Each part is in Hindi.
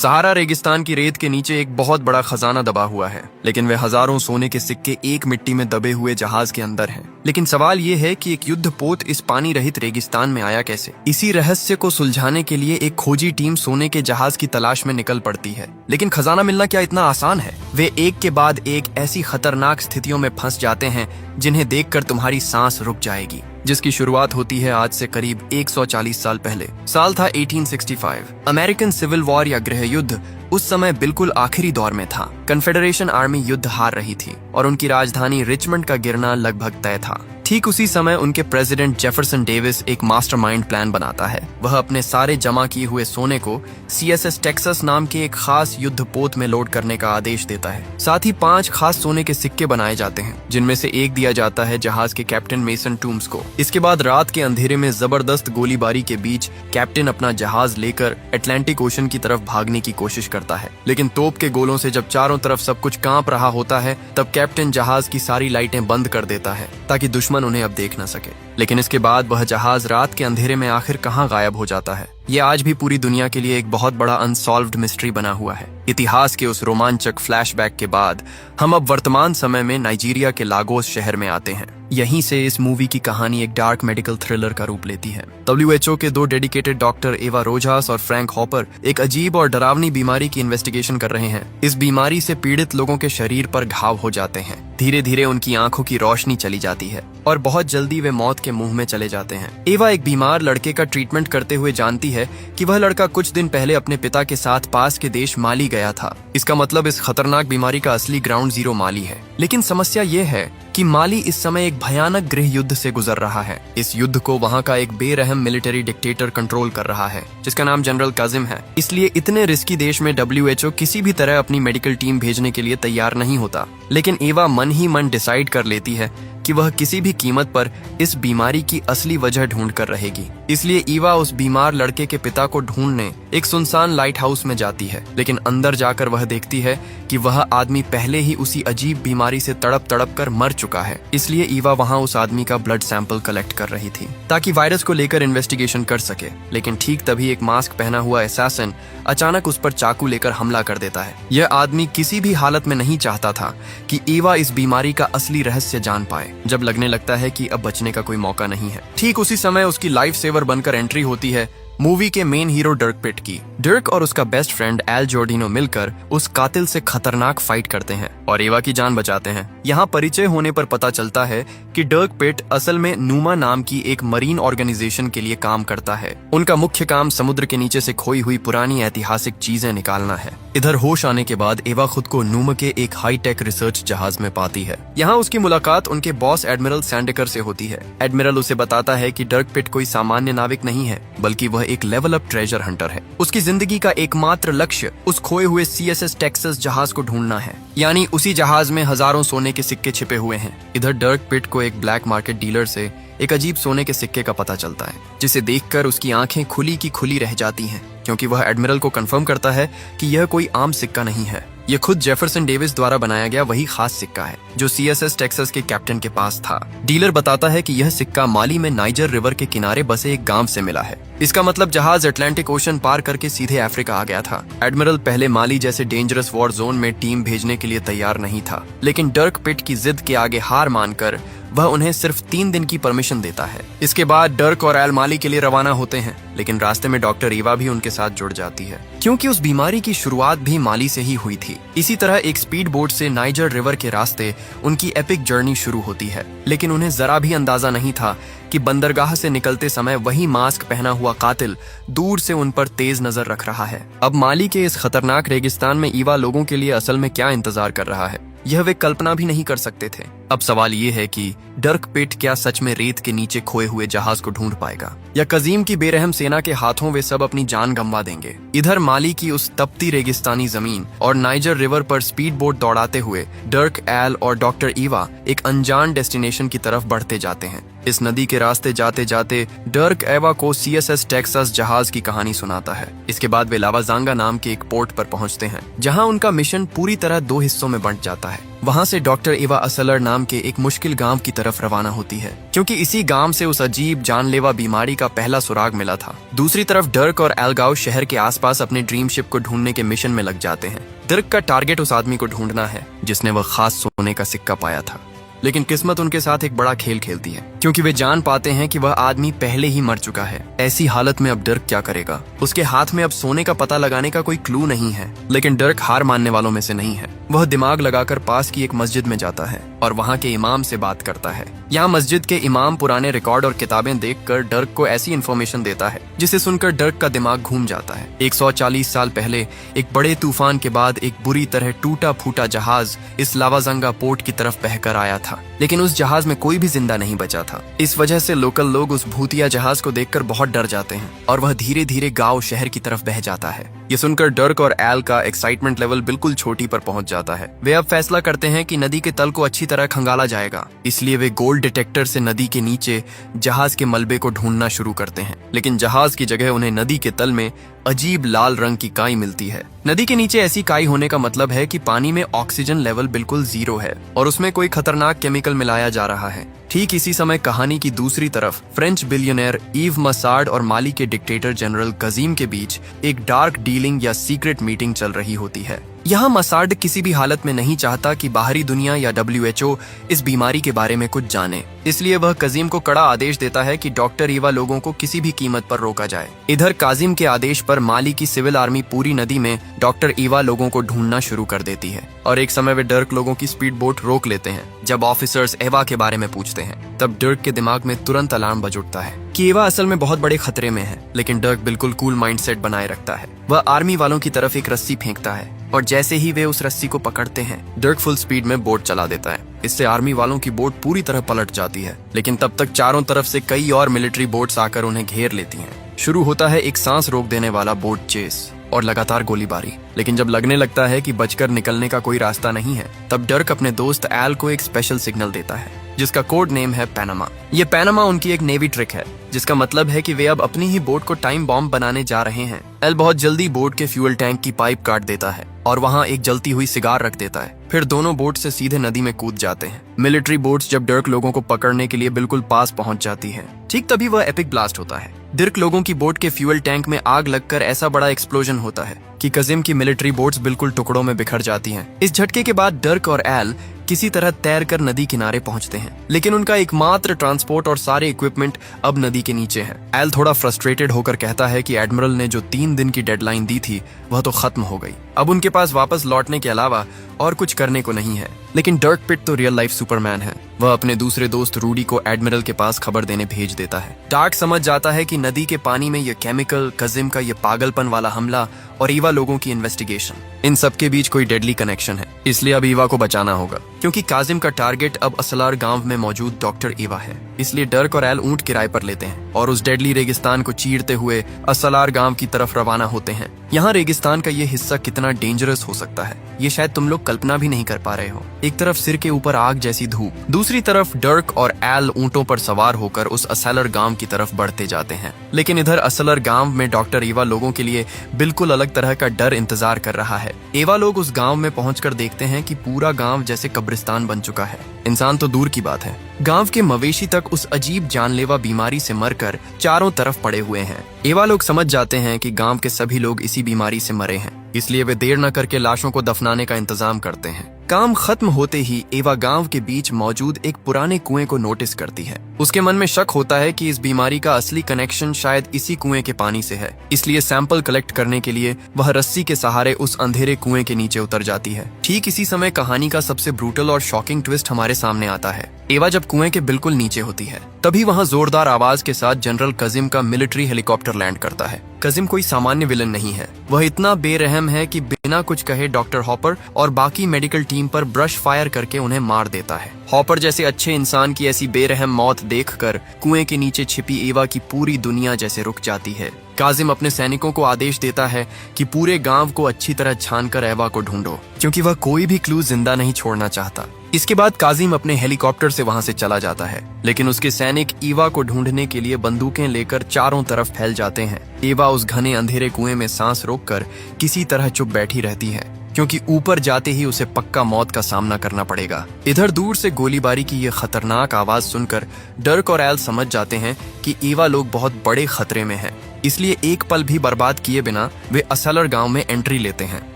सहारा रेगिस्तान की रेत के नीचे एक बहुत बड़ा खजाना दबा हुआ है, लेकिन वे हजारों सोने के सिक्के एक मिट्टी में दबे हुए जहाज के अंदर हैं। लेकिन सवाल ये है कि एक युद्धपोत इस पानी रहित रेगिस्तान में आया कैसे? इसी रहस्य को सुलझाने के लिए एक खोजी टीम सोने के जहाज की तलाश में निकल पड़ती है। लेकिन खजाना मिलना क्या इतना आसान है? वे एक के बाद एक ऐसी खतरनाक स्थितियों में फंस जाते हैं जिन्हें देखकर तुम्हारी सांस रुक जाएगी। जिसकी शुरुआत होती है आज से करीब 140 साल पहले। साल था 1865। अमेरिकन सिविल वॉर या गृह युद्ध उस समय बिल्कुल आखिरी दौर में था। कन्फेडरेशन आर्मी युद्ध हार रही थी और उनकी राजधानी रिचमंड का गिरना लगभग तय था। ठीक उसी समय उनके प्रेसिडेंट जेफरसन डेविस एक मास्टरमाइंड प्लान बनाता है। वह अपने सारे जमा किए हुए सोने को सीएसएस टेक्सास नाम के एक खास युद्धपोत में लोड करने का आदेश देता है। साथ ही 5 खास सोने के सिक्के बनाए जाते हैं, जिनमें से एक दिया जाता है जहाज के कैप्टन मेसन टूम्स को। इसके बाद रात के अंधेरे में जबरदस्त गोलीबारी के बीच कैप्टन अपना जहाज लेकर अटलांटिक ओशन की तरफ भागने की कोशिश करता है। लेकिन तोप के गोलों से जब चारों तरफ सब कुछ कांप रहा होता है, तब कैप्टन जहाज की सारी लाइटें बंद कर देता है ताकि दुश्मन उन्हें अब देख न सके। लेकिन इसके बाद वह जहाज रात के अंधेरे में आखिर कहां गायब हो जाता है, ये आज भी पूरी दुनिया के लिए एक बहुत बड़ा अनसॉल्व्ड मिस्ट्री बना हुआ है। इतिहास के उस रोमांचक फ्लैशबैक के बाद हम अब वर्तमान समय में नाइजीरिया के लागोस शहर में आते हैं। यहीं से इस मूवी की कहानी एक डार्क मेडिकल थ्रिलर का रूप लेती है। WHO के 2 डेडिकेटेड डॉक्टर एवा रोजास और फ्रैंक हॉपर एक अजीब और डरावनी बीमारी की इन्वेस्टिगेशन कर रहे हैं। इस बीमारी से पीड़ित लोगों के शरीर पर घाव हो जाते हैं। धीरे धीरे उनकी आंखों की रोशनी चली जाती है और बहुत जल्दी वे मौत के मुंह में चले जाते हैं। एवा एक बीमार लड़के का ट्रीटमेंट करते हुए जानती है कि वह लड़का कुछ दिन पहले अपने पिता के साथ पास के देश माली गया था। इसका मतलब इस खतरनाक बीमारी का असली ग्राउंड जीरो माली है। लेकिन समस्या ये है कि माली इस समय एक भयानक गृह युद्ध से गुजर रहा है। इस युद्ध को वहाँ का एक बेरहम मिलिट्री डिक्टेटर कंट्रोल कर रहा है, जिसका नाम जनरल काजिम है। इसलिए इतने रिस्की देश में WHO किसी भी तरह अपनी मेडिकल टीम भेजने के लिए तैयार नहीं होता। लेकिन एवा मन ही मन डिसाइड कर लेती है कि वह किसी भी कीमत पर इस बीमारी की असली वजह ढूंढ कर रहेगी। इसलिए ईवा उस बीमार लड़के के पिता को ढूंढने एक सुनसान लाइट हाउस में जाती है। लेकिन अंदर जाकर वह देखती है कि वह आदमी पहले ही उसी अजीब बीमारी से तड़प तड़प कर मर चुका है। इसलिए ईवा वहां उस आदमी का ब्लड सैंपल कलेक्ट कर रही थी ताकि वायरस को लेकर इन्वेस्टिगेशन कर सके। लेकिन ठीक तभी एक मास्क पहना हुआ असैसिन अचानक उस पर चाकू लेकर हमला कर देता है। यह आदमी किसी भी हालत में नहीं चाहता था कि ईवा इस बीमारी का असली रहस्य जान पाए। जब लगने लगता है कि अब बचने का कोई मौका नहीं है, ठीक उसी समय उसकी लाइफ सेवर बनकर एंट्री होती है मूवी के मेन हीरो डर्क पिट की। डर्क और उसका बेस्ट फ्रेंड एल जॉर्डिनो मिलकर उस कातिल से खतरनाक फाइट करते हैं और एवा की जान बचाते हैं। यहाँ परिचय होने पर पता चलता है कि डर्क पिट असल में नूमा नाम की एक मरीन ऑर्गेनाइजेशन के लिए काम करता है। उनका मुख्य काम समुद्र के नीचे से खोई हुई पुरानी ऐतिहासिक चीजें निकालना है। इधर होश आने के बाद एवा खुद को नूमा के एक हाईटेक रिसर्च जहाज में पाती है। यहाँ उसकी मुलाकात उनके बॉस एडमिरल सैंडेकर से होती है। एडमिरल उसे बताता है कि डर्क पिट कोई सामान्य नाविक नहीं है, बल्कि वह एक लेवल अप ट्रेजर हंटर है। उसकी जिंदगी का एकमात्र लक्ष्य उस खोए हुए CSS टेक्सास जहाज को ढूंढना है। यानी उसी जहाज में हजारों सोने के सिक्के छिपे हुए हैं। इधर डर्क पिट को एक ब्लैक मार्केट डीलर से एक अजीब सोने के सिक्के का पता चलता है, जिसे देखकर उसकी आंखें खुली की खुली रह जाती हैं, क्योंकि वह एडमिरल को कंफर्म करता है कि यह कोई आम सिक्का नहीं है। यह खुद जेफरसन डेविस द्वारा बनाया गया वही खास सिक्का है जो CSS टेक्सास के कैप्टन के पास था। डीलर बताता है कि यह सिक्का माली में नाइजर रिवर के किनारे बसे एक गांव से मिला है। इसका मतलब जहाज अटलांटिक ओशन पार करके सीधे अफ्रीका आ गया था। एडमिरल पहले माली जैसे डेंजरस वॉर जोन में टीम भेजने के लिए तैयार नहीं था, लेकिन डर्क पिट की जिद के आगे हार मानकर वह उन्हें सिर्फ 3 दिन की परमिशन देता है। इसके बाद डर्क और एल माली के लिए रवाना होते हैं, लेकिन रास्ते में डॉक्टर ईवा भी उनके साथ जुड़ जाती है, क्योंकि उस बीमारी की शुरुआत भी माली से ही हुई थी। इसी तरह एक स्पीड बोट से नाइजर रिवर के रास्ते उनकी एपिक जर्नी शुरू होती है। लेकिन उन्हें जरा भी अंदाजा नहीं था कि बंदरगाह से निकलते समय वही मास्क पहना हुआ कातिल दूर से उन पर तेज नजर रख रहा है। अब माली के इस खतरनाक रेगिस्तान में ईवा लोगों के लिए असल में क्या इंतजार कर रहा है, यह वे कल्पना भी नहीं कर सकते थे। अब सवाल ये है कि डर्क पिट क्या सच में रेत के नीचे खोए हुए जहाज को ढूंढ पाएगा, या कजीम की बेरहम सेना के हाथों वे सब अपनी जान गंवा देंगे। इधर माली की उस तपती रेगिस्तानी जमीन और नाइजर रिवर पर स्पीड बोट दौड़ाते हुए डर्क, एल और डॉक्टर ईवा एक अनजान डेस्टिनेशन की तरफ बढ़ते जाते हैं। इस नदी के रास्ते जाते जाते डर्क एवा को CSS टेक्सास जहाज की कहानी सुनाता है। इसके बाद वे लावाजांगा नाम के एक पोर्ट पर पहुंचते हैं, जहां उनका मिशन पूरी तरह 2 हिस्सों में बंट जाता है। वहाँ से डॉक्टर एवा असलर नाम के एक मुश्किल गांव की तरफ रवाना होती है, क्योंकि इसी गांव से उस अजीब जानलेवा बीमारी का पहला सुराग मिला था। दूसरी तरफ डर्क और एल्गाउ शहर के आसपास अपने ड्रीम शिप को ढूंढने के मिशन में लग जाते हैं। डर्क का टारगेट उस आदमी को ढूंढना है जिसने वह खास सोने का सिक्का पाया था, लेकिन किस्मत उनके साथ एक बड़ा खेल खेलती है, क्योंकि वे जान पाते हैं कि वह आदमी पहले ही मर चुका है। ऐसी हालत में अब डर्क क्या करेगा? उसके हाथ में अब सोने का पता लगाने का कोई क्लू नहीं है, लेकिन डर्क हार मानने वालों में से नहीं है। वह दिमाग लगाकर पास की एक मस्जिद में जाता है और वहाँ के इमाम से बात करता है। यहाँ मस्जिद के इमाम पुराने रिकॉर्ड और किताबें देखकर डर्क को ऐसी इन्फॉर्मेशन देता है जिसे सुनकर डर्क का दिमाग घूम जाता है। 140 साल पहले एक बड़े तूफान के बाद एक बुरी तरह टूटा फूटा जहाज इस लावाजंगा पोर्ट की तरफ बहकर आया था, लेकिन उस जहाज में कोई भी जिंदा नहीं बचा था। इस वजह से लोकल लोग उस भूतिया जहाज को देखकर बहुत डर जाते हैं और वह धीरे धीरे गांव शहर की तरफ बह जाता है। ये सुनकर डर्क और एल का एक्साइटमेंट लेवल बिल्कुल छोटी पर पहुंच जाता है। वे अब फैसला करते हैं कि नदी के तल को अच्छी तरह खंगाला जाएगा, इसलिए वे गोल्ड डिटेक्टर से नदी के नीचे जहाज के मलबे को ढूंढना शुरू करते हैं। लेकिन जहाज की जगह उन्हें नदी के तल में अजीब लाल रंग की काई मिलती है। नदी के नीचे ऐसी काई होने का मतलब है कि पानी में ऑक्सीजन लेवल बिल्कुल 0 है और उसमें कोई खतरनाक केमिकल मिलाया जा रहा है। ठीक इसी समय कहानी की दूसरी तरफ फ्रेंच बिलियनर ईव मसार्ड और माली के डिक्टेटर जनरल कजीम के बीच एक डार्क डीलिंग या सीक्रेट मीटिंग चल रही होती है। यहाँ मसार्ड किसी भी हालत में नहीं चाहता कि बाहरी दुनिया या WHO इस बीमारी के बारे में कुछ जाने, इसलिए वह कजीम को कड़ा आदेश देता है कि डॉक्टर ईवा लोगों को किसी भी कीमत पर रोका जाए। इधर काजिम के आदेश पर माली की सिविल आर्मी पूरी नदी में डॉक्टर ईवा लोगों को ढूंढना शुरू कर देती है और एक समय वे डर्क लोगों की स्पीड बोट रोक लेते हैं। जब ऑफिसर्स एवा के बारे में पूछते हैं तब डर्क के दिमाग में तुरंत अलार्म बज उठता है कि एवा असल में बहुत बड़े खतरे में है, लेकिन डर्क बिल्कुल कूल माइंडसेट बनाए रखता है। वह आर्मी वालों की तरफ एक रस्सी फेंकता है और जैसे ही वे उस रस्सी को पकड़ते हैं डर्क फुल स्पीड में बोट चला देता है। इससे आर्मी वालों की बोट पूरी तरह पलट जाती है, लेकिन तब तक चारों तरफ से कई और मिलिट्री बोट्स आकर उन्हें घेर लेती हैं। शुरू होता है एक सांस रोक देने वाला बोट चेस और लगातार गोलीबारी, लेकिन जब लगने लगता है कि बचकर निकलने का कोई रास्ता नहीं है तब डर्क अपने दोस्त एल को एक स्पेशल सिग्नल देता है जिसका कोड नेम है पैनामा। ये पैनामा उनकी एक नेवी ट्रिक है, जिसका मतलब है कि वे अब अपनी ही बोट को टाइम बॉम्ब बनाने जा रहे हैं। एल बहुत जल्दी बोट के फ्यूल टैंक की पाइप काट देता है और वहाँ एक जलती हुई सिगार रख देता है। फिर दोनों बोट से सीधे नदी में कूद जाते हैं। मिलिट्री बोट्स जब डर्क लोगों को पकड़ने के लिए बिल्कुल पास पहुंच जाती है, ठीक तभी वह एपिक ब्लास्ट होता है। डर्क लोगों की बोट के फ्यूल टैंक में आग लगकर ऐसा बड़ा एक्सप्लोजन होता है कि कजिम की मिलिट्री बोट्स बिल्कुल टुकड़ों में बिखर जाती हैं। इस झटके के बाद डर्क और एल किसी तरह तैरकर नदी किनारे पहुंचते हैं, लेकिन उनका एकमात्र ट्रांसपोर्ट और सारे इक्विपमेंट अब नदी के नीचे हैं। एल थोड़ा फ्रस्ट्रेटेड होकर कहता है कि एडमिरल ने जो 3 दिन की डेडलाइन दी थी वह तो खत्म हो गई। अब उनके पास वापस लौटने के अलावा और कुछ करने को नहीं है। लेकिन डर्क पिट तो रियल लाइफ सुपरमैन है। वह अपने दूसरे दोस्त रूडी को एडमिरल के पास खबर देने भेज देता है। डार्क समझ जाता है कि नदी के पानी में ये केमिकल, कजिम का ये पागलपन वाला हमला और ईवा लोगों की इन्वेस्टिगेशन, इन सब के बीच कोई डेडली कनेक्शन है, इसलिए अब ईवा को बचाना होगा। क्योंकि काजिम का टारगेट अब असलार गांव में मौजूद डॉक्टर ईवा है, इसलिए डर्क और एल ऊंट किराए पर लेते हैं और उस डेडली रेगिस्तान को चीरते हुए असलार गांव की तरफ रवाना होते हैं। यहाँ रेगिस्तान का ये हिस्सा कितना डेंजरस हो सकता है ये शायद तुम लोग कल्पना भी नहीं कर पा रहे हो। एक तरफ सिर के ऊपर आग जैसी धूप, दूसरी तरफ डर्क और एल ऊंटों पर सवार होकर उस असलर गांव की तरफ बढ़ते जाते हैं। लेकिन इधर असलर गांव में डॉक्टर ईवा लोगों के लिए बिल्कुल अलग तरह का डर इंतजार कर रहा है। एवा लोग उस गांव में पहुंचकर देखते हैं कि पूरा गांव जैसे कब्रिस्तान बन चुका है। इंसान तो दूर की बात है, गांव के मवेशी तक उस अजीब जानलेवा बीमारी से मरकर चारों तरफ पड़े हुए हैं। एवा लोग समझ जाते हैं कि गांव के सभी लोग इसी बीमारी से मरे हैं, इसलिए वे देर न करके लाशों को दफनाने का इंतजाम करते हैं। काम खत्म होते ही एवा गांव के बीच मौजूद एक पुराने कुएं को नोटिस करती है। उसके मन में शक होता है कि इस बीमारी का असली कनेक्शन शायद इसी कुएं के पानी से है, इसलिए सैंपल कलेक्ट करने के लिए वह रस्सी के सहारे उस अंधेरे कुएं के नीचे उतर जाती है। ठीक इसी समय कहानी का सबसे ब्रूटल और शॉकिंग ट्विस्ट हमारे सामने आता है। एवा जब कुएं के बिल्कुल नीचे होती है तभी वहाँ जोरदार आवाज के साथ जनरल कजिम का मिलिट्री हेलीकॉप्टर लैंड करता है। कजिम कोई सामान्य विलन नहीं है, वह इतना बेरहम है कि बिना कुछ कहे डॉक्टर हॉपर और बाकी मेडिकल टीम पर ब्रश फायर करके उन्हें मार देता है। हॉपर जैसे अच्छे इंसान की ऐसी बेरहम मौत देखकर कुएं के नीचे छिपी एवा की पूरी दुनिया जैसे रुक जाती है। काजिम अपने सैनिकों को आदेश देता है कि पूरे गांव को अच्छी तरह छानकर एवा को ढूंढो, क्योंकि वह कोई भी क्लू जिंदा नहीं छोड़ना चाहता। इसके बाद काजिम अपने हेलीकॉप्टर से वहां से चला जाता है, लेकिन उसके सैनिक ईवा को ढूंढने के लिए बंदूकें लेकर चारों तरफ फैल जाते हैं। एवा उस घने अंधेरे कुएं में सांस रोककर किसी तरह चुप बैठी रहती है, क्योंकि ऊपर जाते ही उसे पक्का मौत का सामना करना पड़ेगा। इधर दूर से गोलीबारी की ये खतरनाक आवाज सुनकर डर्क और एल समझ जाते हैं कि ईवा लोग बहुत बड़े खतरे में हैं। इसलिए एक पल भी बर्बाद किए बिना वे असलर गांव में एंट्री लेते हैं।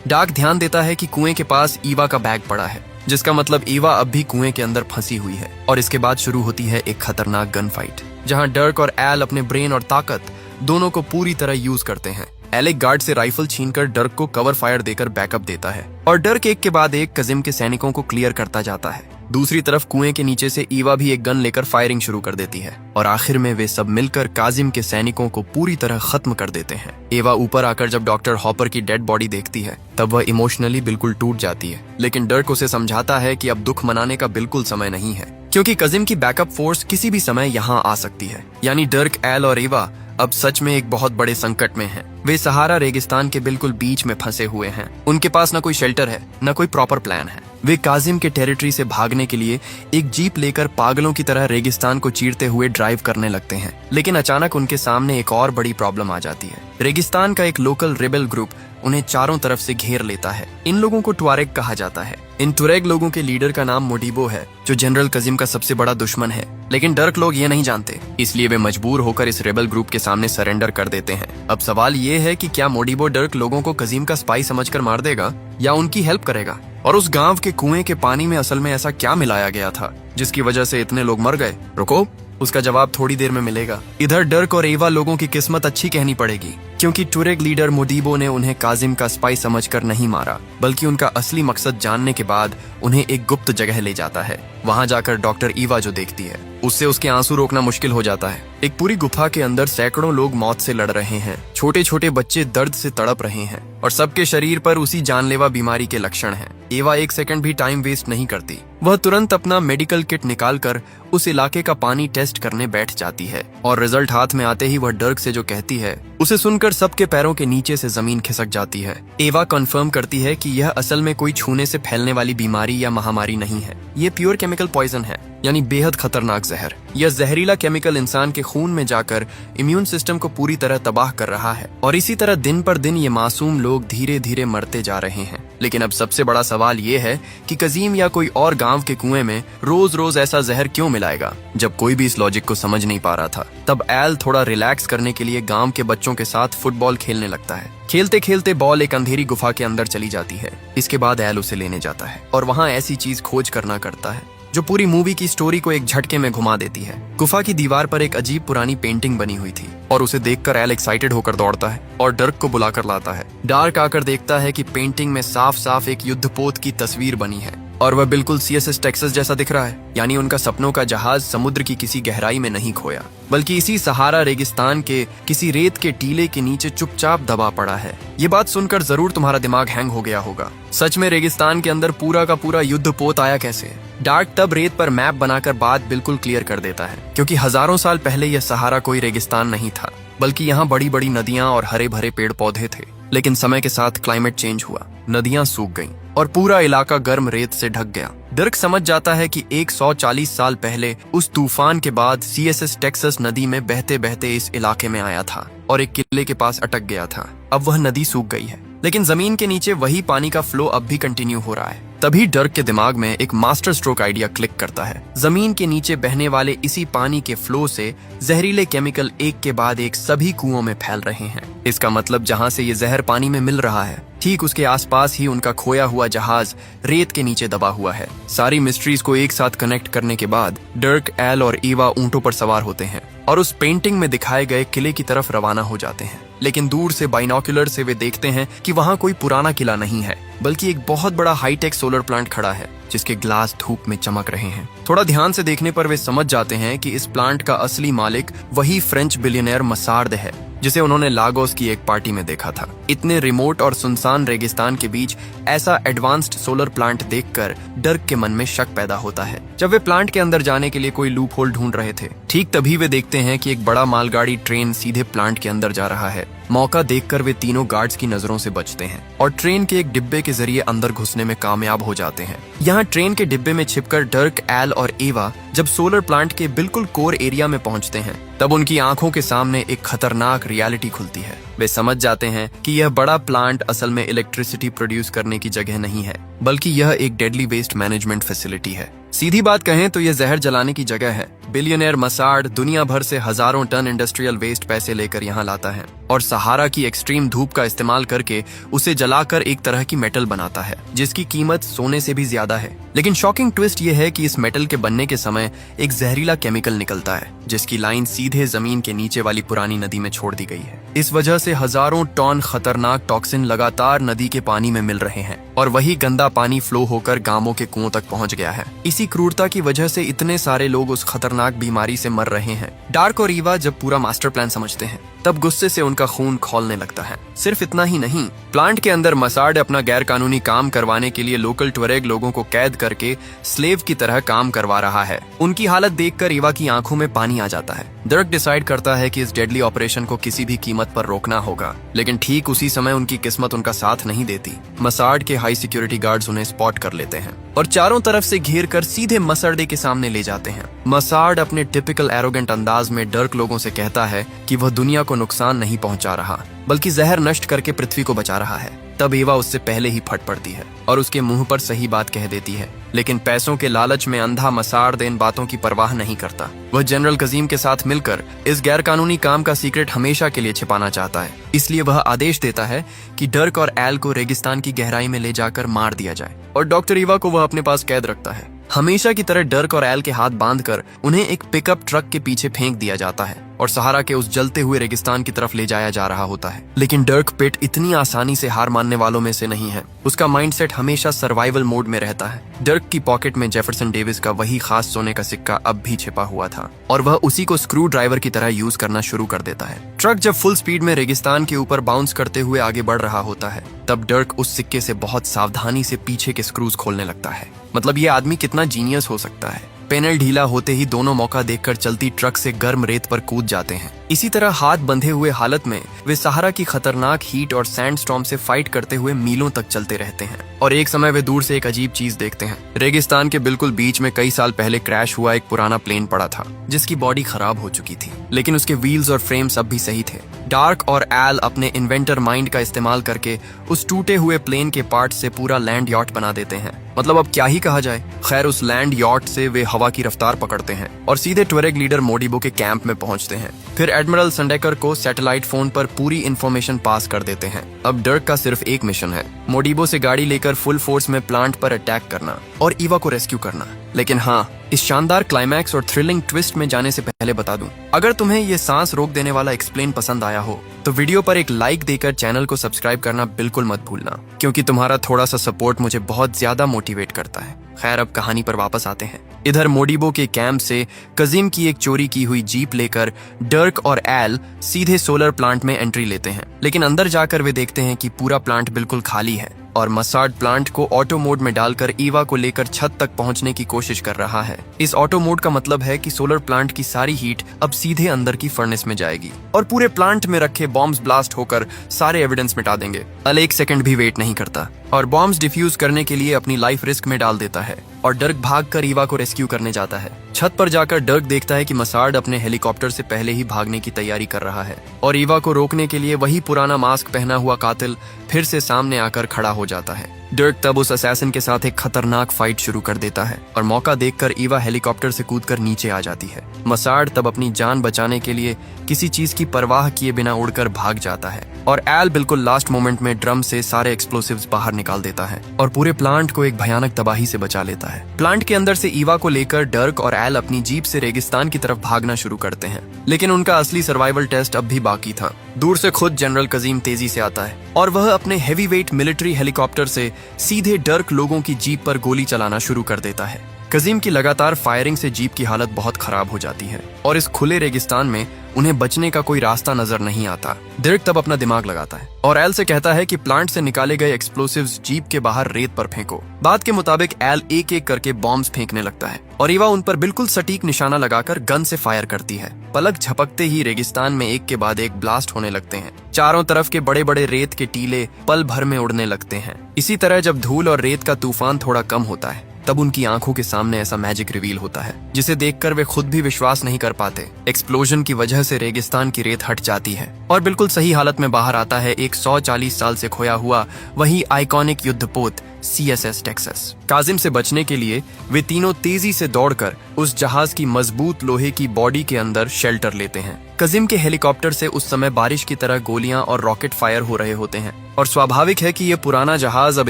डार्क ध्यान देता है कि कुएं के पास ईवा का बैग पड़ा है, जिसका मतलब ईवा अब भी कुएं के अंदर फंसी हुई है। और इसके बाद शुरू होती है एक खतरनाक गन फाइट, जहां डर्क और एल अपने ब्रेन और ताकत दोनों को पूरी तरह यूज करते हैं। एल एक गार्ड से राइफल छीनकर डर्क को कवर फायर देकर बैकअप देता है और डर्क एक के बाद एक कजिम के सैनिकों को क्लियर करता जाता है। दूसरी तरफ कुएं के नीचे से ईवा भी एक गन लेकर फायरिंग शुरू कर देती है और आखिर में वे सब मिलकर काजिम के सैनिकों को पूरी तरह खत्म कर देते हैं। ईवा ऊपर आकर जब डॉक्टर हॉपर की डेड बॉडी देखती है तब वह इमोशनली बिल्कुल टूट जाती है, लेकिन डर्क उसे समझाता है कि अब दुख मनाने का बिल्कुल समय नहीं है, क्योंकि कजिम की बैकअप फोर्स किसी भी समय यहाँ आ सकती है। यानी डर्क, एल और ईवा अब सच में एक बहुत बड़े संकट में हैं। वे सहारा रेगिस्तान के बिल्कुल बीच में फंसे हुए हैं। उनके पास न कोई शेल्टर है, न कोई प्रॉपर प्लान है। वे काजिम के टेरिटरी से भागने के लिए एक जीप लेकर पागलों की तरह रेगिस्तान को चीरते हुए ड्राइव करने लगते हैं, लेकिन अचानक उनके सामने एक और बड़ी प्रॉब्लम आ जाती है। रेगिस्तान का एक लोकल रिबेल ग्रुप उन्हें चारों तरफ से घेर लेता है। इन लोगों को टुआरेग कहा जाता है। इन टुरेग लोगों के लीडर का नाम मोडिबो है, जो जनरल कजिम का सबसे बड़ा दुश्मन है, लेकिन डर्क लोग ये नहीं जानते, इसलिए वे मजबूर होकर इस रेबल ग्रुप के सामने सरेंडर कर देते हैं। अब सवाल ये है कि क्या मोडिबो डर्क लोगों को कजिम का स्पाई समझकर मार देगा या उनकी हेल्प करेगा? और उस गांव के कुएं के पानी में असल में ऐसा क्या मिलाया गया था जिसकी वजह से इतने लोग मर गए? रुको, उसका जवाब थोड़ी देर में मिलेगा। इधर डर्क और ईवा लोगों की किस्मत अच्छी कहनी पड़ेगी, क्योंकि टुरेग लीडर मोडिबो ने उन्हें काजिम का स्पाई समझकर नहीं मारा, बल्कि उनका असली मकसद जानने के बाद उन्हें एक गुप्त जगह ले जाता है। वहां जाकर डॉक्टर ईवा जो देखती है, उससे उसके आंसू रोकना मुश्किल हो जाता है। एक पूरी गुफा के अंदर सैकड़ों लोग मौत से लड़ रहे हैं, छोटे छोटे बच्चे दर्द से तड़प रहे हैं और सबके शरीर पर उसी जानलेवा बीमारी के लक्षण हैं। ईवा एक सेकंड भी टाइम वेस्ट नहीं करती। वह तुरंत अपना मेडिकल किट निकालकर उस इलाके का पानी टेस्ट करने बैठ जाती है और रिजल्ट हाथ में आते ही वह डर्क से जो कहती है, उसे सुनकर सबके पैरों के नीचे से जमीन खिसक जाती है। ईवा कंफर्म करती है कि यह असल में कोई छूने से फैलने वाली बीमारी या महामारी नहीं है। ये प्योर केमिकल पॉइजन है, यानी बेहद खतरनाक जहर। यह जहरीला केमिकल इंसान के खून में जाकर इम्यून सिस्टम को पूरी तरह तबाह कर रहा है और इसी तरह दिन पर दिन ये मासूम लोग धीरे धीरे मरते जा रहे हैं। लेकिन अब सबसे बड़ा सवाल ये है कि कजीम या कोई और गांव के कुएं में रोज रोज ऐसा जहर क्यों मिलाएगा? जब कोई भी इस लॉजिक को समझ नहीं पा रहा था, तब एल थोड़ा रिलैक्स करने के लिए गांव के बच्चों के साथ फुटबॉल खेलने लगता है। खेलते खेलते बॉल एक अंधेरी गुफा के अंदर चली जाती है। इसके बाद एल उसे लेने जाता है और वहाँ ऐसी चीज खोज करना करता है जो पूरी मूवी की स्टोरी को एक झटके में घुमा देती है। गुफा की दीवार पर एक अजीब पुरानी पेंटिंग बनी हुई थी और उसे देखकर एल एक्साइटेड होकर दौड़ता है और डर्क को बुलाकर लाता है। डार्क आकर देखता है कि पेंटिंग में साफ साफ एक युद्धपोत की तस्वीर बनी है और वह बिल्कुल CSS टेक्सास जैसा दिख रहा है। यानी उनका सपनों का जहाज समुद्र की किसी गहराई में नहीं खोया, बल्कि इसी सहारा रेगिस्तान के किसी रेत के टीले के नीचे चुपचाप दबा पड़ा है। ये बात सुनकर जरूर तुम्हारा दिमाग हैंग हो गया होगा। सच में रेगिस्तान के अंदर पूरा का पूरा युद्धपोत आया कैसे? डार्क तब रेत पर मैप बनाकर बात बिल्कुल क्लियर कर देता है, क्योंकि हजारों साल पहले यह सहारा कोई रेगिस्तान नहीं था, बल्कि यहाँ बड़ी बड़ी नदियां और हरे भरे पेड़ पौधे थे। लेकिन समय के साथ क्लाइमेट चेंज हुआ, नदियां सूख गईं और पूरा इलाका गर्म रेत से ढक गया। डर्क समझ जाता है कि 140 साल पहले उस तूफान के बाद CSS टेक्सास नदी में बहते बहते इस इलाके में आया था और एक किले के पास अटक गया था। अब वह नदी सूख गई है, लेकिन जमीन के नीचे वही पानी का फ्लो अब भी कंटिन्यू हो रहा है। तभी डर्क के दिमाग में एक मास्टर स्ट्रोक आइडिया क्लिक करता है। जमीन के नीचे बहने वाले इसी पानी के फ्लो से जहरीले केमिकल एक के बाद एक सभी कुओं में फैल रहे हैं। इसका मतलब जहां से ये जहर पानी में मिल रहा है, ठीक उसके आसपास ही उनका खोया हुआ जहाज रेत के नीचे दबा हुआ है। सारी मिस्ट्रीज को एक साथ कनेक्ट करने के बाद डर्क, एल और ईवा ऊंटों पर सवार होते हैं और उस पेंटिंग में दिखाए गए किले की तरफ रवाना हो जाते हैं। लेकिन दूर से बाइनोक्यूलर से वे देखते हैं कि वहां कोई पुराना किला नहीं है, बल्कि एक बहुत बड़ा हाईटेक सोलर प्लांट खड़ा है, जिसके ग्लास धूप में चमक रहे हैं। थोड़ा ध्यान से देखने पर वे समझ जाते हैं कि इस प्लांट का असली मालिक वही फ्रेंच बिलियनियर मसार्ड है, जिसे उन्होंने लागोस की एक पार्टी में देखा था। इतने रिमोट और सुनसान रेगिस्तान के बीच ऐसा एडवांस्ड सोलर प्लांट देखकर डर्क के मन में शक पैदा होता है। जब वे प्लांट के अंदर जाने के लिए कोई लूप होल ढूंढ रहे थे, ठीक तभी वे देखते हैं कि एक बड़ा मालगाड़ी ट्रेन सीधे प्लांट के अंदर जा रहा है। मौका देखकर वे तीनों गार्ड्स की नजरों से बचते हैं और ट्रेन के एक डिब्बे के जरिए अंदर घुसने में कामयाब हो जाते हैं। यहाँ ट्रेन के डिब्बे में छिपकर डर्क, एल और एवा जब सोलर प्लांट के बिल्कुल कोर एरिया में पहुंचते हैं, तब उनकी आंखों के सामने एक खतरनाक रियलिटी खुलती है। वे समझ जाते हैं कि यह बड़ा प्लांट असल में इलेक्ट्रिसिटी प्रोड्यूस करने की जगह नहीं है, बल्कि यह एक डेडली वेस्ट मैनेजमेंट फैसिलिटी है। सीधी बात कहें तो यह जहर जलाने की जगह है। बिलियनर मसार्ड दुनिया भर से हजारों टन इंडस्ट्रियल वेस्ट पैसे लेकर यहाँ लाता है और सहारा की एक्सट्रीम धूप का इस्तेमाल करके उसे जलाकर एक तरह की मेटल बनाता है जिसकी कीमत सोने से भी ज्यादा है। लेकिन शॉकिंग ट्विस्ट यह है कि इस मेटल के बनने के समय एक जहरीला केमिकल निकलता है जिसकी लाइन सीधे जमीन के नीचे वाली पुरानी नदी में छोड़ दी गई है। इस वजह से हजारों टन खतरनाक टॉक्सिन लगातार नदी के पानी में मिल रहे हैं और वही गंदा पानी फ्लो होकर गांवों के कुओं तक पहुंच गया है। इसी क्रूरता की वजह से इतने सारे लोग उस खतरनाक बीमारी से मर रहे हैं। डार्क और ईवा जब पूरा मास्टर प्लान समझते हैं तब गुस्से से उनका खून खौलने लगता है। सिर्फ इतना ही नहीं, प्लांट के अंदर मसार्ड अपना गैर कानूनी काम करवाने के लिए लोकल ट्वेरेग लोगों को कैद करके स्लेव की तरह काम करवा रहा है। उनकी हालत देखकर ईवा की आंखों में पानी आ जाता है। डर्क डिसाइड करता है कि इस डेडली ऑपरेशन को किसी भी कीमत पर रोकना होगा, लेकिन ठीक उसी समय उनकी किस्मत उनका साथ नहीं देती। मसार्ड के हाई सिक्योरिटी गार्ड्स उन्हें स्पॉट कर लेते हैं और चारों तरफ से घेर कर सीधे मसार्डे के सामने ले जाते हैं। मसार्ड अपने टिपिकल एरोगेंट अंदाज में डर्क लोगों से कहता है कि वह दुनिया को नुकसान नहीं पहुंचा रहा, बल्कि जहर नष्ट करके पृथ्वी को बचा रहा है। तब एवा उससे पहले ही फट पड़ती है और उसके मुंह पर सही बात कह देती है। लेकिन पैसों के लालच में अंधा मसार्ड इन बातों की परवाह नहीं करता। वह जनरल कजीम के साथ मिलकर इस गैर कानूनी काम का सीक्रेट हमेशा के लिए छिपाना चाहता है। इसलिए वह आदेश देता है कि डर्क और एल को रेगिस्तान की गहराई में ले जाकर मार दिया जाए और डॉक्टर ईवा को वह अपने पास कैद रखता है। हमेशा की तरह डर्क और एल के हाथ बांधकर उन्हें एक पिकअप ट्रक के पीछे फेंक दिया जाता है और सहारा के उस जलते हुए रेगिस्तान की तरफ ले जाया जा रहा होता है। लेकिन डर्क पिट इतनी आसानी से हार मानने वालों में से नहीं है। उसका माइंडसेट हमेशा सर्वाइवल मोड में रहता है। डर्क की पॉकेट में जेफरसन डेविस का वही खास सोने का सिक्का अब भी छिपा हुआ था और वह उसी को स्क्रू ड्राइवर की तरह यूज करना शुरू कर देता है। ट्रक जब फुल स्पीड में रेगिस्तान के ऊपर बाउंस करते हुए आगे बढ़ रहा होता है, तब डर्क उस सिक्के से बहुत सावधानी से पीछे के स्क्रूज खोलने लगता है। मतलब ये आदमी कितना जीनियस हो सकता है। पैनल ढीला होते ही दोनों मौका देखकर चलती ट्रक से गर्म रेत पर कूद जाते हैं। इसी तरह हाथ बंधे हुए हालत में वे सहारा की खतरनाक हीट और सैंडस्टॉर्म से फाइट करते हुए मीलों तक चलते रहते हैं और एक समय वे दूर से एक अजीब चीज देखते हैं। रेगिस्तान के बिल्कुल बीच में कई साल पहले क्रैश हुआ एक पुराना प्लेन पड़ा था जिसकी बॉडी खराब हो चुकी थी, लेकिन उसके व्हील्स और फ्रेम्स अब भी सही थे। डार्क और एल अपने इन्वेंटर माइंड का इस्तेमाल करके उस टूटे हुए प्लेन के पार्ट से पूरा लैंड यॉट बना देते हैं। मतलब अब क्या ही कहा जाए। खैर, उस लैंड यॉट से वे हवा की रफ्तार पकड़ते हैं और सीधे ट्वेरेग लीडर मोडिबो के कैंप में पहुंचते हैं। फिर एडमिरल संडेकर को सैटेलाइट फोन पर पूरी इंफॉर्मेशन पास कर देते हैं। अब डर्क का सिर्फ एक मिशन है, मोडिबो से गाड़ी लेकर फुल फोर्स में प्लांट पर अटैक करना और ईवा को रेस्क्यू करना। लेकिन हाँ, इस शानदार क्लाइमैक्स और थ्रिलिंग ट्विस्ट में जाने से पहले बता दूं, अगर तुम्हें ये सांस रोक देने वाला एक्सप्लेन पसंद आया हो तो वीडियो पर एक लाइक देकर चैनल को सब्सक्राइब करना बिल्कुल मत भूलना, क्योंकि तुम्हारा थोड़ा सा सपोर्ट मुझे बहुत ज्यादा मोटिवेट करता है। खैर, अब कहानी पर वापस आते हैं। इधर मोडिबो के कैंप से कजीम की एक चोरी की हुई जीप लेकर डर्क और एल सीधे सोलर प्लांट में एंट्री लेते हैं। लेकिन अंदर जाकर वे देखते हैं कि पूरा प्लांट बिल्कुल खाली है और मसार्ड प्लांट को ऑटो मोड में डालकर ईवा को लेकर छत तक पहुंचने की कोशिश कर रहा है। इस ऑटो मोड का मतलब है कि सोलर प्लांट की सारी हीट अब सीधे अंदर की फर्नेस में जाएगी और पूरे प्लांट में रखे बॉम्ब्स ब्लास्ट होकर सारे एविडेंस मिटा देंगे। अल एक सेकंड भी वेट नहीं करता और बॉम्ब्स डिफ्यूज करने के लिए अपनी लाइफ रिस्क में डाल देता है और डर्क भागकर ईवा को रेस्क्यू करने जाता है। छत पर जाकर डर्क देखता है कि मसार्ड अपने हेलीकॉप्टर से पहले ही भागने की तैयारी कर रहा है और ईवा को रोकने के लिए वही पुराना मास्क पहना हुआ कातिल फिर से सामने आकर खड़ा हो जाता है। डर्क तब उस असैसिन के साथ एक खतरनाक फाइट शुरू कर देता है और मौका देखकर ईवा हेलीकॉप्टर से कूदकर नीचे आ जाती है। मसार्ड तब अपनी जान बचाने के लिए किसी चीज की परवाह किए बिना उड़कर भाग जाता है और एल बिल्कुल लास्ट मोमेंट में ड्रम से सारे एक्सप्लोसिव्स बाहर निकाल देता है और पूरे प्लांट को एक भयानक तबाही से बचा लेता है। प्लांट के अंदर से ईवा को लेकर डर्क और एल अपनी जीप से रेगिस्तान की तरफ भागना शुरू करते हैं, लेकिन उनका असली सर्वाइवल टेस्ट अब भी बाकी था। दूर से खुद जनरल कजीम तेजी से आता है और वह अपने हेवी वेट मिलिट्री हेलीकॉप्टर से सीधे डर्क लोगों की जीप पर गोली चलाना शुरू कर देता है। कजीम की लगातार फायरिंग से जीप की हालत बहुत खराब हो जाती है और इस खुले रेगिस्तान में उन्हें बचने का कोई रास्ता नजर नहीं आता। डिरेक तब अपना दिमाग लगाता है और एल से कहता है कि प्लांट से निकाले गए एक्सप्लोसिव्स जीप के बाहर रेत पर फेंको। बात के मुताबिक एल एक एक करके बॉम्ब्स फेंकने लगता है और ईवा उन पर बिल्कुल सटीक निशाना लगाकर गन से फायर करती है। पलक झपकते ही रेगिस्तान में एक के बाद एक ब्लास्ट होने लगते हैं। चारों तरफ के बड़े बड़े रेत के टीले पल भर में उड़ने लगते हैं। इसी तरह जब धूल और रेत का तूफान थोड़ा कम होता है तब उनकी आंखों के सामने ऐसा मैजिक रिवील होता है जिसे देखकर वे खुद भी विश्वास नहीं कर पाते। एक्सप्लोजन की वजह से रेगिस्तान की रेत हट जाती है और बिल्कुल सही हालत में बाहर आता है एक 140 साल से खोया हुआ वही आइकॉनिक युद्धपोत CSS टेक्सास। काजिम से बचने के लिए वे तीनों तेजी से दौड़कर उस जहाज की मजबूत लोहे की बॉडी के अंदर शेल्टर लेते हैं। काजिम के हेलीकॉप्टर से उस समय बारिश की तरह गोलियां और रॉकेट फायर हो रहे होते हैं और स्वाभाविक है कि ये पुराना जहाज अब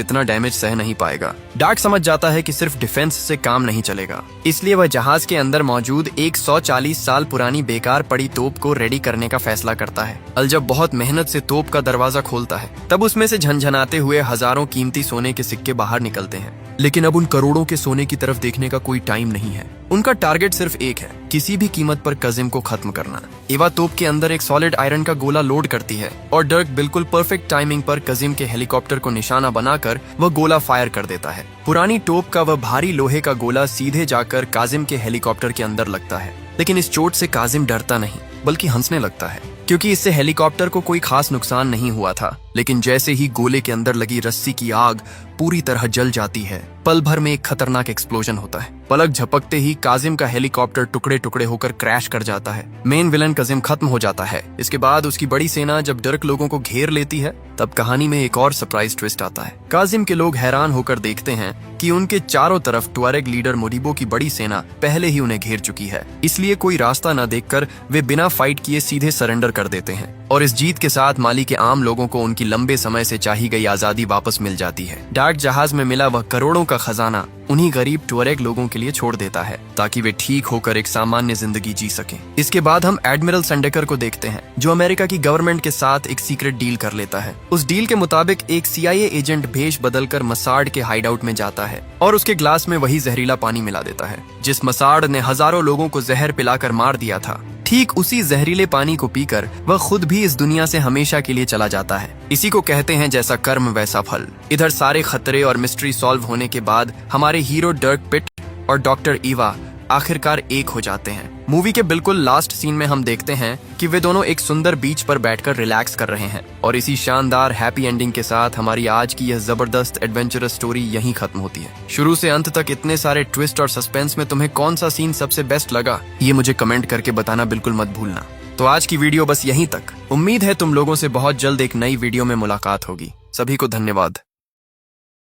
इतना डैमेज सह नहीं पाएगा। डार्क समझ जाता है कि सिर्फ डिफेंस से काम नहीं चलेगा, इसलिए वह जहाज के अंदर मौजूद एक 140 साल पुरानी बेकार पड़ी तोप को रेडी करने का फैसला करता है। अल जब बहुत मेहनत से तोप का दरवाजा खोलता है तब उसमें से झनझनाते हुए हजारों कीमती सोने के सिक्के बाहर निकलते हैं, लेकिन अब उन करोड़ों के सोने की तरफ देखने का कोई टाइम नहीं है। उनका टारगेट सिर्फ एक है, किसी भी कीमत पर काजिम को खत्म करना। ईवा तोप के अंदर एक सॉलिड आयरन का गोला लोड करती है और डर्क बिल्कुल परफेक्ट टाइमिंग पर काजिम के हेलीकॉप्टर को निशाना बनाकर वह गोला फायर कर देता है। पुरानी तोप का वह भारी लोहे का गोला सीधे जाकर काजिम के हेलीकॉप्टर के अंदर लगता है, लेकिन इस चोट से काजिम डरता नहीं बल्कि हंसने लगता है क्योंकि इससे हेलीकॉप्टर को कोई खास नुकसान नहीं हुआ था। लेकिन जैसे ही गोले के अंदर लगी रस्सी की आग पूरी तरह जल जाती है, पल भर में एक खतरनाक एक्सप्लोजन होता है। पलक झपकते ही काजिम का हेलीकॉप्टर टुकड़े टुकड़े होकर क्रैश कर जाता है। मेन विलन काजिम खत्म हो जाता है। इसके बाद उसकी बड़ी सेना जब डर्क लोगों को घेर लेती है तब कहानी में एक और सरप्राइज ट्विस्ट आता है। काजिम के लोग हैरान होकर देखते हैं कि उनके चारों तरफ ट्वारेग लीडर मोरिबो की बड़ी सेना पहले ही उन्हें घेर चुकी है, इसलिए कोई रास्ता न देखकर वे बिना फाइट किए सीधे सरेंडर कर देते हैं और इस जीत के साथ माली के आम लोगों को उनकी लंबे समय से चाही गई आजादी वापस मिल जाती है। डार्क जहाज में मिला वह करोड़ों का खजाना उन्हीं गरीब ट्वारेग लोगों के लिए छोड़ देता है ताकि वे ठीक होकर एक सामान्य जिंदगी जी सकें। इसके बाद हम एडमिरल संडेकर को देखते हैं जो अमेरिका की गवर्नमेंट के साथ एक सीक्रेट डील कर लेता है। उस डील के मुताबिक एक CIA एजेंट भेष बदलकर मसाड के हाइडआउट में जाता है और उसके ग्लास में वही जहरीला पानी मिला देता है जिस मसाड ने हजारों लोगों को जहर पिलाकर मार दिया था। ठीक उसी जहरीले पानी को पीकर वह खुद भी इस दुनिया से हमेशा के लिए चला जाता है। इसी को कहते हैं जैसा कर्म वैसा फल। इधर सारे खतरे और मिस्ट्री सॉल्व होने के बाद हमारे हीरो डर्क पिट और डॉक्टर ईवा आखिरकार एक हो जाते हैं। मूवी के बिल्कुल लास्ट सीन में हम देखते हैं कि वे दोनों एक सुंदर बीच पर बैठकर रिलैक्स कर रहे हैं और इसी शानदार हैप्पी एंडिंग के साथ हमारी आज की यह जबरदस्त एडवेंचरस स्टोरी यहीं खत्म होती है। शुरू से अंत तक इतने सारे ट्विस्ट और सस्पेंस में तुम्हें कौन सा सीन सबसे बेस्ट लगा ये मुझे कमेंट करके बताना बिल्कुल मत भूलना। तो आज की वीडियो बस यहीं तक। उम्मीद है तुम लोगों से बहुत जल्द एक नई वीडियो में मुलाकात होगी। सभी को धन्यवाद।